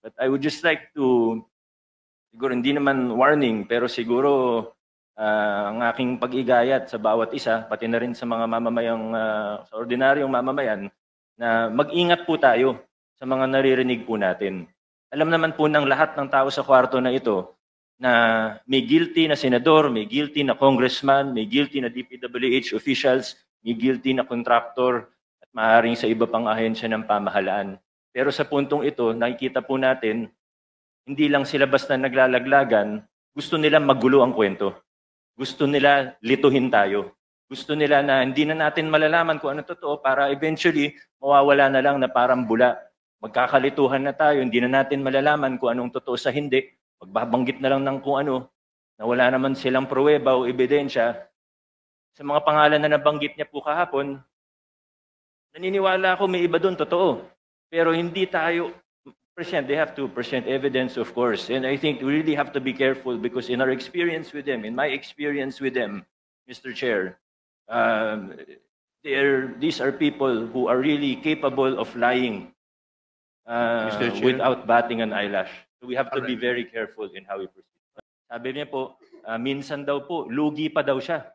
But I would just like to, siguro hindi naman warning, pero siguro ang aking pag-igayat sa bawat isa, pati na rin sa mga mamamayang, sa ordinaryong mamamayan, na mag-ingat po tayo sa mga naririnig po natin. Alam naman po ng lahat ng tao sa kwarto na ito na may guilty na senador, may guilty na congressman, may guilty na DPWH officials, may guilty na contractor, at maaaring sa iba pang ahensya ng pamahalaan. Pero sa puntong ito, nakikita po natin, hindi lang sila basta naglalaglagan, gusto nila magulo ang kwento. Gusto nila lituhin tayo. Gusto nila na hindi na natin malalaman kung ano totoo para eventually mawawala na lang na parang bula. Magkakalituhan na tayo, hindi na natin malalaman kung anong totoo sa hindi. Magbabanggit na lang ng kung ano, na wala naman silang pruweba o ebidensya. Sa mga pangalan na nabanggit niya po kahapon, naniniwala ako may iba doon, totoo. Pero hindi tayo present. They have to present evidence, of course. And I think we really have to be careful because in our experience with them, in my experience with them, Mr. Chair, these are people who are really capable of lying without batting an eyelash. So we have to be very careful in how we proceed. Sabi niya po, minsan daw po, lugi pa daw siya.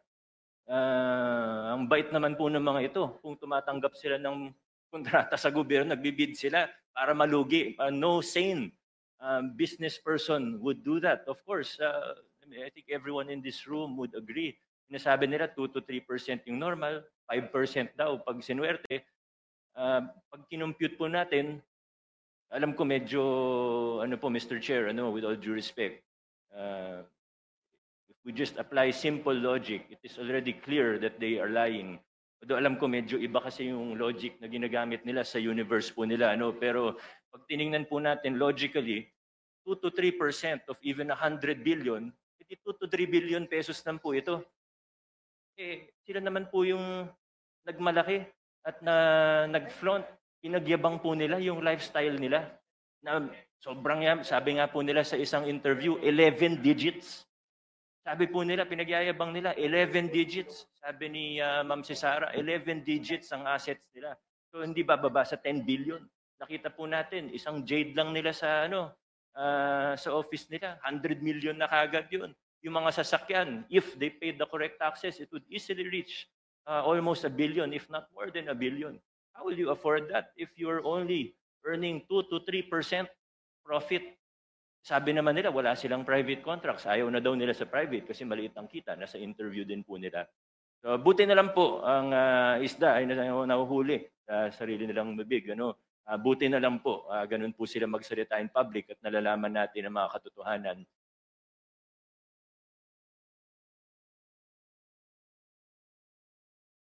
Ang bait naman po ng mga ito. Kung tumatanggap sila ng kontrata sa gobyerno, nagbibid sila para malugi. No sane business person would do that. Of course, I think everyone in this room would agree. Sinasabi nila 2 to 3% yung normal, 5% daw pag sinuwerte. Pag kinumpute po natin, alam ko medyo, ano po, Mr. Chair, with all due respect, if we just apply simple logic, it is already clear that they are lying. Although alam ko medyo iba kasi yung logic na ginagamit nila sa universe po nila. Pero pag tiningnan po natin logically, 2 to 3% of even 100 billion, 2 to 3 billion pesos lang po ito. Sila naman po yung nagmalaki at nag-flaunt. Pinagyabang po nila yung lifestyle nila. Na sobrang yan, sabi nga po nila sa isang interview, 11 digits. Sabi po nila, pinagyayabang nila, 11 digits. Sabi ni Ma'am Cesara, 11 digits ang assets nila. So hindi bababa sa 10 billion. Nakita po natin, isang jade lang nila sa sa office nila, 100 million na kagad yun. Yung mga sasakyan, if they paid the correct taxes, it would easily reach almost 1 billion, if not more than 1 billion. How will you afford that if you're only earning 2 to 3% profit? Sabi naman nila, wala silang private contracts. Ayaw na daw nila sa private kasi maliit ang kita. Nasa interview din po nila. So, buti na lang po ang isda ay nahuhuli sa sarili nilang bibig. Buti na lang po, ganun po sila magsalita in public at nalalaman natin ang mga katotohanan